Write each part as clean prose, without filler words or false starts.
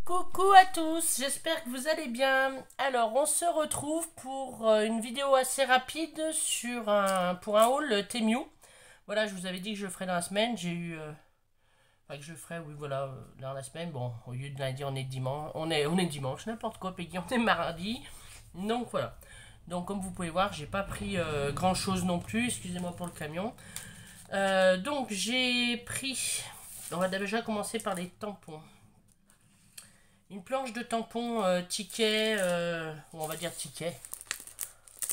Coucou à tous, j'espère que vous allez bien. Alors, on se retrouve pour une vidéo assez rapide pour un haul Temu. Voilà, je vous avais dit que je le ferais dans la semaine. J'ai eu... enfin, que je le ferais, oui, voilà, dans la semaine. Bon, au lieu de lundi, on est dimanche. On est dimanche, n'importe quoi, Peggy, on est mardi. Donc, voilà. Donc, comme vous pouvez voir, j'ai pas pris grand-chose non plus. Excusez-moi pour le camion. Donc, j'ai pris... On va déjà commencer par les tampons. Une planche de tampons ticket, on va dire ticket.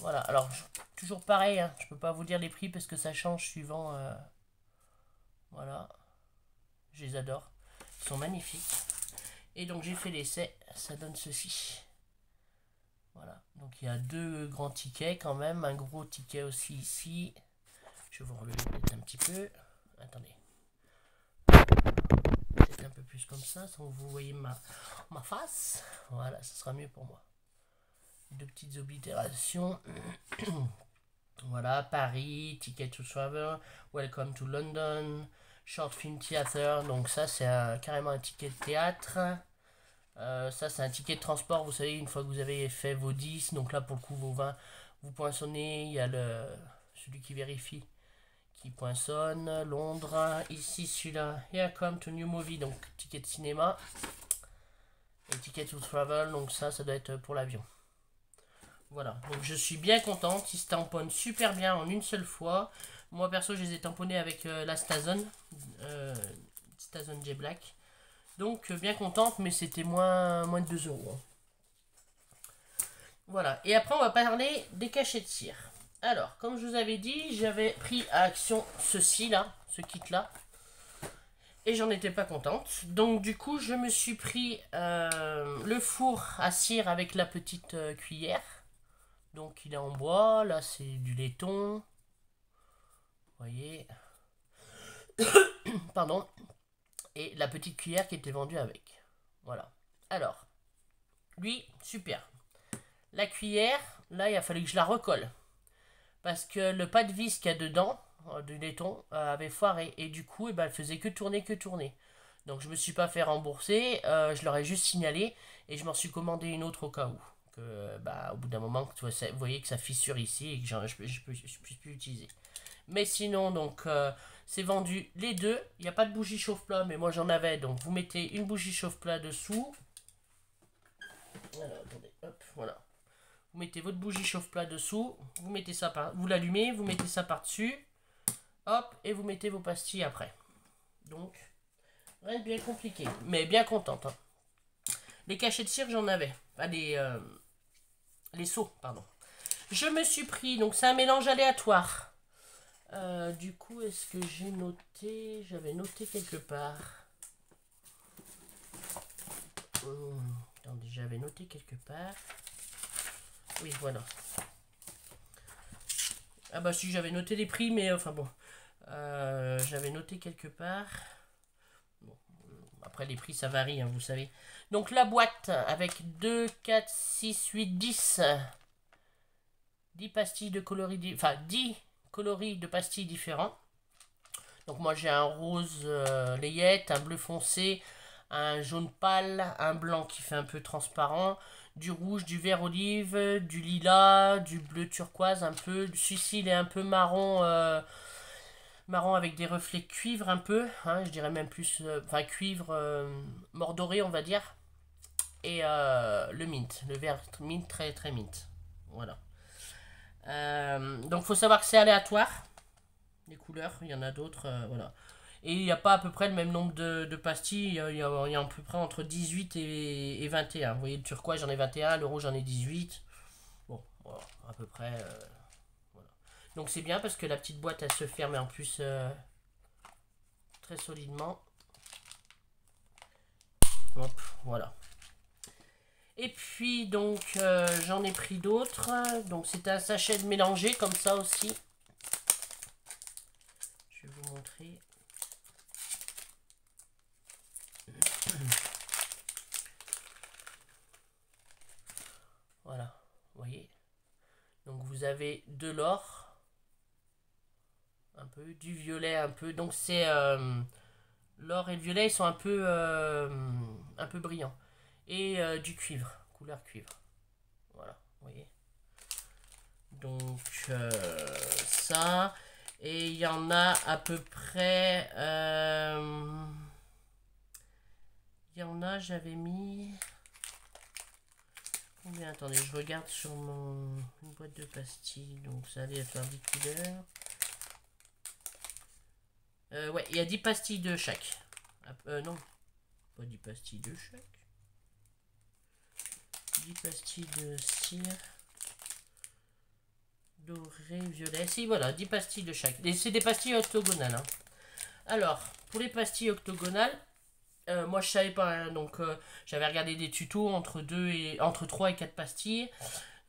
Voilà, alors toujours pareil, hein, je peux pas vous dire les prix parce que ça change suivant. Voilà, je les adore, ils sont magnifiques. Et donc j'ai fait l'essai, ça donne ceci. Voilà, donc il y a deux grands tickets quand même, un gros ticket aussi ici. Je vais vous relever peut-être un petit peu. Attendez. Peut-être un peu plus comme ça, sans que vous voyez ma face. Voilà, ça sera mieux pour moi. Deux petites oblitérations. Voilà, Paris, Ticket to Travel, Welcome to London, Short Film Theater. Donc ça, c'est carrément un ticket de théâtre. Ça, c'est un ticket de transport. Vous savez, une fois que vous avez fait vos 10, donc là, pour le coup, vos 20, vous poinçonnez. Il y a celui qui vérifie qui poinçonne. Londres. Ici, celui-là, Here Come to New Movie, donc ticket de cinéma. Et Ticket to Travel, donc ça doit être pour l'avion. Voilà, donc je suis bien contente, ils se tamponnent super bien en une seule fois. Moi perso, je les ai tamponnés avec la Stazon J Black. Donc bien contente, mais c'était moins de 2 euros. Hein. Voilà, et après on va parler des cachets de cire. Alors, comme je vous avais dit, j'avais pris à Action ceci là, ce kit là. Et j'en étais pas contente. Donc du coup, je me suis pris le four à cire avec la petite cuillère. Donc il est en bois, là c'est du laiton. Vous voyez. Pardon. Et la petite cuillère qui était vendue avec. Voilà. Alors, lui, super. La cuillère, là il a fallu que je la recolle. Parce que le pas de vis qu'il y a dedans, du laiton, avait foiré. Et du coup, elle faisait que tourner, que tourner. Donc je me suis pas fait rembourser, je leur ai juste signalé. Et je m'en suis commandé une autre au cas où. Que, au bout d'un moment, vous voyez que ça fissure ici et que je puisse plus l'utiliser. Mais sinon, donc, c'est vendu les deux. Il n'y a pas de bougie chauffe-plat, mais moi j'en avais. Donc, vous mettez une bougie chauffe-plat dessous. Alors, attendez, hop, voilà. Vous mettez votre bougie chauffe-plat dessous. Vous mettez ça vous l'allumez, vous mettez ça par-dessus. Hop, et vous mettez vos pastilles après. Donc, rien de bien compliqué, mais bien contente. Hein. Les cachets de cire, j'en avais. Enfin, les seaux, pardon. Je me suis pris, donc c'est un mélange aléatoire. Du coup, est-ce que j'ai noté? J'avais noté quelque part. Attendez, j'avais noté quelque part. Oui, voilà. Ah bah si, j'avais noté les prix, mais enfin bon. J'avais noté quelque part. Bon, après les prix, ça varie, hein, vous savez. Donc la boîte avec 2, 4, 6, 8, 10. 10 pastilles de coloris... Enfin, 10 coloris de pastilles différents. Donc moi j'ai un rose layette, un bleu foncé, un jaune pâle, un blanc qui fait un peu transparent, du rouge, du vert olive, du lilas, du bleu turquoise un peu. Celui-ci il est un peu marron, marron avec des reflets cuivre un peu, hein, je dirais même plus, enfin cuivre mordoré on va dire. Et le mint, le vert mint très très mint. Voilà. Donc faut savoir que c'est aléatoire. Les couleurs, il y en a d'autres, voilà. Et il n'y a pas à peu près le même nombre de pastilles, il y a à peu près entre 18 et 21. Vous voyez, le turquoise j'en ai 21, le rouge j'en ai 18. Bon, voilà, à peu près. Voilà. Donc c'est bien parce que la petite boîte elle se ferme en plus très solidement. Hop, voilà. Et puis donc j'en ai pris d'autres. Donc c'est un sachet de mélangé comme ça aussi. Je vais vous montrer. Voilà, vous voyez. Donc vous avez de l'or, un peu, du violet un peu. Donc c'est l'or et le violet, ils sont un peu brillants. et du cuivre, couleur cuivre. Voilà, vous voyez. Donc ça, et il y en a à peu près... il y en a, j'avais mis... Combien? Attendez, je regarde sur une boîte de pastilles. Donc ça allait faire 10 couleurs. Ouais, il y a 10 pastilles de chaque. Non, pas 10 pastilles de chaque. 10 pastilles de cire. Doré, violet. Si, voilà, 10 pastilles de chaque. C'est des pastilles octogonales. Hein. Alors, pour les pastilles octogonales, moi je savais pas, hein, donc j'avais regardé des tutos entre 3 et 4 pastilles.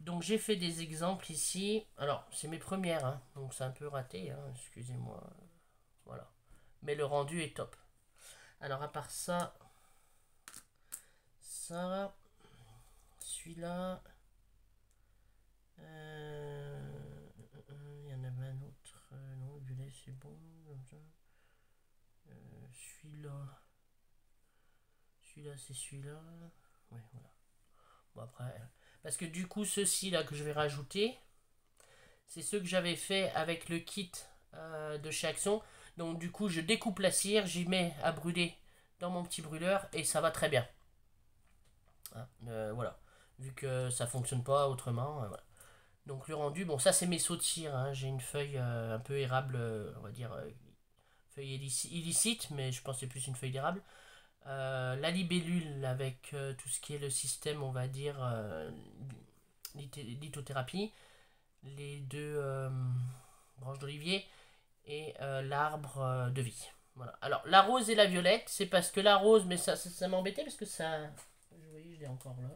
Donc j'ai fait des exemples ici. Alors, c'est mes premières, hein, donc c'est un peu raté, hein, excusez-moi. Voilà. Mais le rendu est top. Alors, à part ça, celui-là. Il y en avait un autre. Non, violet, c'est bon. Celui-là. Celui-là, c'est celui-là. Ouais, voilà. Bon, après. Parce que du coup, ceux-ci là que je vais rajouter, c'est ceux que j'avais fait avec le kit de chez Action. Donc, du coup, je découpe la cire, j'y mets à brûler dans mon petit brûleur et ça va très bien. Hein, voilà. Vu que ça fonctionne pas autrement. Voilà. Donc, le rendu, bon, ça, c'est mes sauts de cire. Hein. J'ai une feuille un peu érable, on va dire. Feuille illicite, mais je pense que c'est plus une feuille d'érable. La libellule avec tout ce qui est le système, on va dire, lithothérapie, les deux branches d'olivier et l'arbre de vie. Voilà. Alors, la rose et la violette, c'est parce que la rose, mais ça m'embêtait parce que ça. Vous voyez, je l'ai encore là.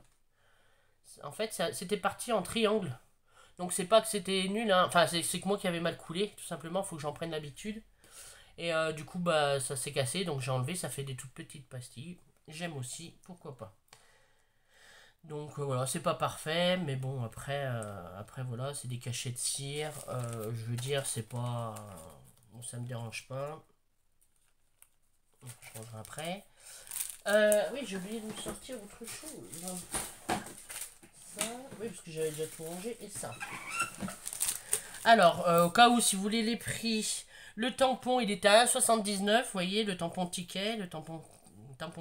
En fait, c'était parti en triangle. Donc, c'est pas que c'était nul, hein. Enfin, c'est que moi qui avais mal coulé, tout simplement, faut que j'en prenne l'habitude. Et du coup, bah, ça s'est cassé, donc j'ai enlevé, ça fait des toutes petites pastilles. J'aime aussi, pourquoi pas. Donc voilà, c'est pas parfait, mais bon, après voilà, c'est des cachets de cire. Je veux dire, c'est pas... Bon, ça me dérange pas. Je changerai après. Oui, j'ai oublié de me sortir autre chose. Ça, oui, parce que j'avais déjà tout rangé, et ça. Alors, au cas où, si vous voulez les prix... Le tampon, il était à 1,79, vous voyez, le tampon ticket, le tampon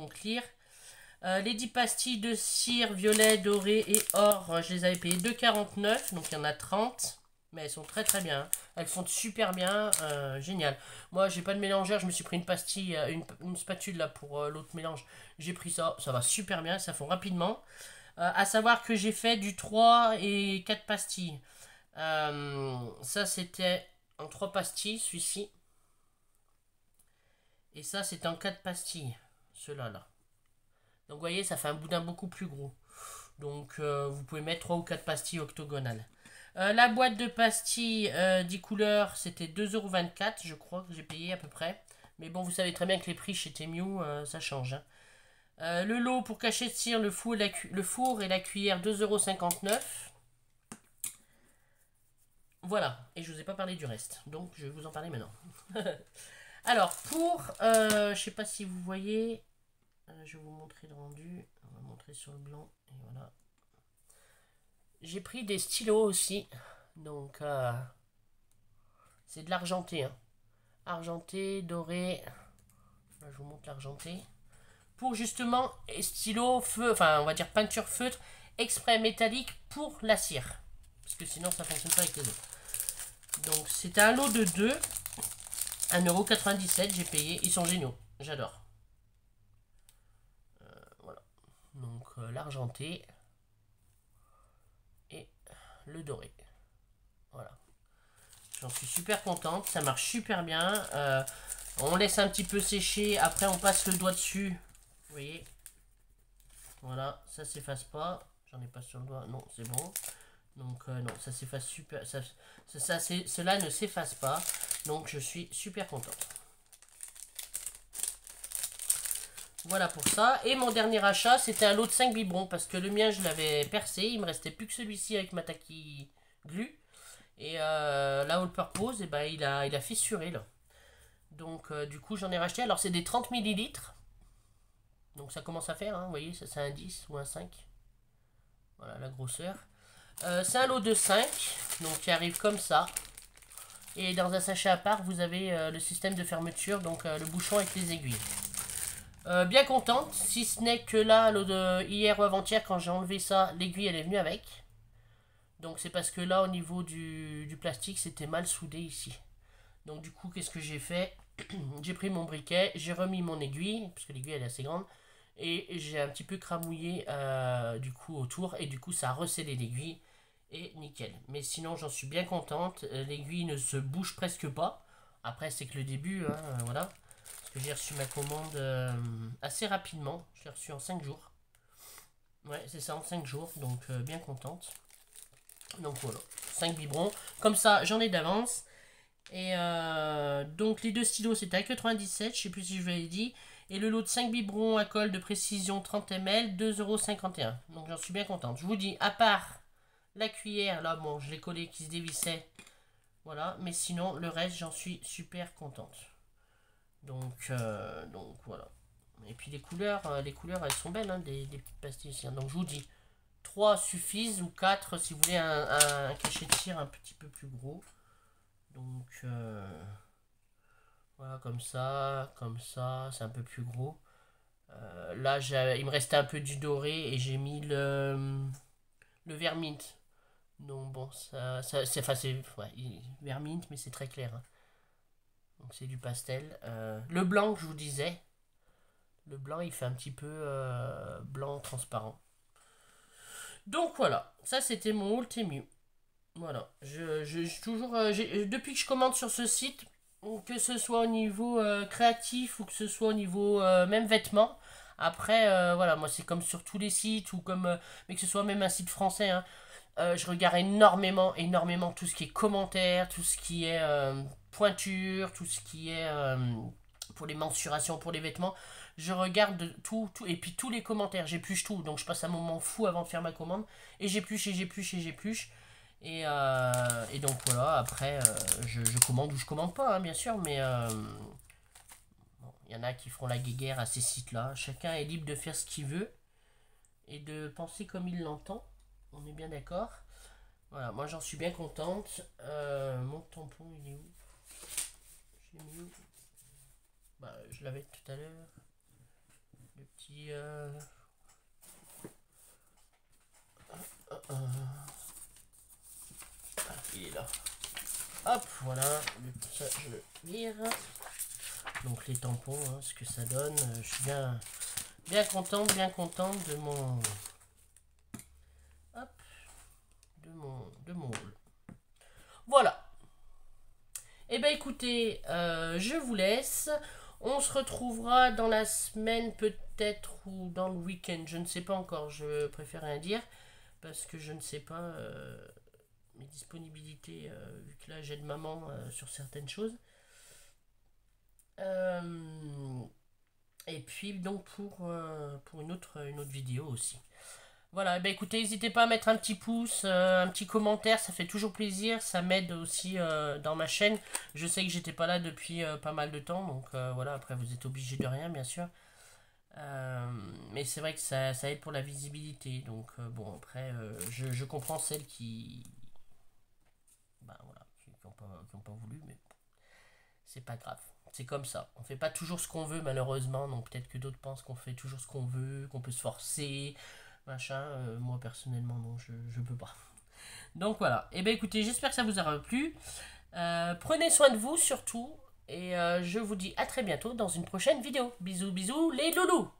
clear. Les 10 pastilles de cire violet, doré et or, je les avais payées 2,49, donc il y en a 30. Mais elles sont très très bien, hein. Elles font super bien, génial. Moi, j'ai pas de mélangeur, je me suis pris une pastille, une spatule là pour l'autre mélange. J'ai pris ça, ça va super bien, ça fond rapidement. À savoir que j'ai fait du 3 et 4 pastilles. Ça, c'était en 3 pastilles, celui-ci. Et ça, c'était en 4 pastilles, ceux-là, là. Donc, vous voyez, ça fait un boudin beaucoup plus gros. Donc, vous pouvez mettre 3 ou 4 pastilles octogonales. La boîte de pastilles 10 couleurs, c'était 2,24 €, je crois que j'ai payé à peu près. Mais bon, vous savez très bien que les prix chez Temu, ça change. Hein. Le lot pour cacher de cire, le four et la cuillère, 2,59 €. Voilà, et je vous ai pas parlé du reste, donc je vais vous en parler maintenant. Alors, pour, je sais pas si vous voyez, je vais vous montrer le rendu, on va montrer sur le blanc, et voilà. J'ai pris des stylos aussi, donc c'est de l'argenté, hein. Argenté, doré, là, je vous montre l'argenté. Pour justement, stylo, feu, enfin on va dire peinture feutre, exprès métallique pour la cire. Parce que sinon ça fonctionne pas avec les autres. Donc c'était un lot de 2. 1,97 € j'ai payé. Ils sont géniaux. J'adore. Voilà. Donc l'argenté. Et le doré. Voilà. J'en suis super contente. Ça marche super bien. On laisse un petit peu sécher. Après on passe le doigt dessus. Vous voyez. Voilà. Ça s'efface pas. J'en ai pas sur le doigt. Non, c'est bon. Donc non, ça s'efface super. Cela ne s'efface pas. Donc je suis super contente. Voilà pour ça. Et mon dernier achat, c'était un lot de 5 biberons. Parce que le mien, je l'avais percé. Il me restait plus que celui-ci avec ma Taki Glue. Et la All Purpose, et ben, il a fissuré là. Donc du coup, j'en ai racheté. Alors c'est des 30 ml. Donc ça commence à faire, hein, vous voyez, ça c'est un 10 ou un 5. Voilà la grosseur. C'est un lot de 5, donc qui arrive comme ça. Et dans un sachet à part, vous avez le système de fermeture, donc le bouchon avec les aiguilles. Bien contente, si ce n'est que là, hier ou avant-hier, quand j'ai enlevé ça, l'aiguille elle est venue avec. Donc c'est parce que là, au niveau du plastique, c'était mal soudé ici. Donc du coup, qu'est-ce que j'ai fait? J'ai pris mon briquet, j'ai remis mon aiguille, parce que l'aiguille elle est assez grande. Et j'ai un petit peu cramouillé du coup autour, et du coup ça a rescellé l'aiguille. Et nickel. Mais sinon j'en suis bien contente. L'aiguille ne se bouge presque pas. Après c'est que le début, hein, voilà. Parce que j'ai reçu ma commande assez rapidement. Je l'ai reçu en 5 jours. Ouais, c'est ça, en 5 jours. Donc bien contente. Donc voilà, 5 biberons. Comme ça, j'en ai d'avance. Et donc les deux stylos, c'était à 97. Je sais plus si je vous l'avais dit. Et le lot de 5 biberons à colle de précision 30 ml, 2,51 €. Donc j'en suis bien contente. Je vous dis, à part la cuillère, là, bon, je l'ai collé qui se dévissait. Voilà, mais sinon, le reste, j'en suis super contente. Donc voilà. Et puis les couleurs, elles sont belles, hein, des petites pastilles. Donc je vous dis, 3 suffisent ou 4 si vous voulez un cachet de cire un petit peu plus gros. Donc voilà, comme ça, c'est un peu plus gros. Là, il me restait un peu du doré et j'ai mis le vert mint. Donc bon, c'est ouais, vert mint, mais c'est très clair. Hein. Donc c'est du pastel. Le blanc que je vous disais, le blanc il fait un petit peu blanc transparent. Donc voilà, ça c'était mon haul Temu. Voilà, toujours, depuis que je commande sur ce site, que ce soit au niveau créatif ou que ce soit au niveau même vêtements. Après, voilà, moi c'est comme sur tous les sites ou comme, mais que ce soit même un site français. Hein, je regarde énormément tout ce qui est commentaires, tout ce qui est pointure, tout ce qui est pour les mensurations, pour les vêtements. Je regarde tout, et puis tous les commentaires, j'épluche tout. Donc je passe un moment fou avant de faire ma commande. Et j'épluche, et j'épluche, et j'épluche. Et donc voilà, après, je commande ou je commande pas, hein, bien sûr, mais bon, y en a qui feront la guéguerre à ces sites-là. Chacun est libre de faire ce qu'il veut et de penser comme il l'entend. On est bien d'accord. Voilà, moi j'en suis bien contente. Mon tampon, il est où? J'ai mis où? Bah, je l'avais tout à l'heure. Le petit... il est là. Hop, voilà. Ça, je le vire. Donc les tampons, hein, ce que ça donne. Je suis bien contente de mon... Hop. De mon haul. Voilà. Et ben écoutez, je vous laisse. On se retrouvera dans la semaine peut-être ou dans le week-end. Je ne sais pas encore. Je préfère rien dire. Parce que je ne sais pas mes disponibilités. Vu que là j'ai de maman sur certaines choses. Et puis donc pour une autre vidéo aussi. Voilà, ben écoutez, n'hésitez pas à mettre un petit pouce, un petit commentaire, ça fait toujours plaisir, ça m'aide aussi dans ma chaîne. Je sais que j'étais pas là depuis pas mal de temps, donc voilà, après vous êtes obligé de rien bien sûr. Mais c'est vrai que ça aide pour la visibilité, donc bon après je comprends celles qui... Ben voilà, qui n'ont pas voulu, mais c'est pas grave. C'est comme ça. On fait pas toujours ce qu'on veut malheureusement, donc peut-être que d'autres pensent qu'on fait toujours ce qu'on veut, qu'on peut se forcer... Machin, moi personnellement non, je peux pas. Donc voilà, et bien écoutez, j'espère que ça vous aura plu. Prenez soin de vous surtout, et je vous dis à très bientôt dans une prochaine vidéo. Bisous bisous les loulous.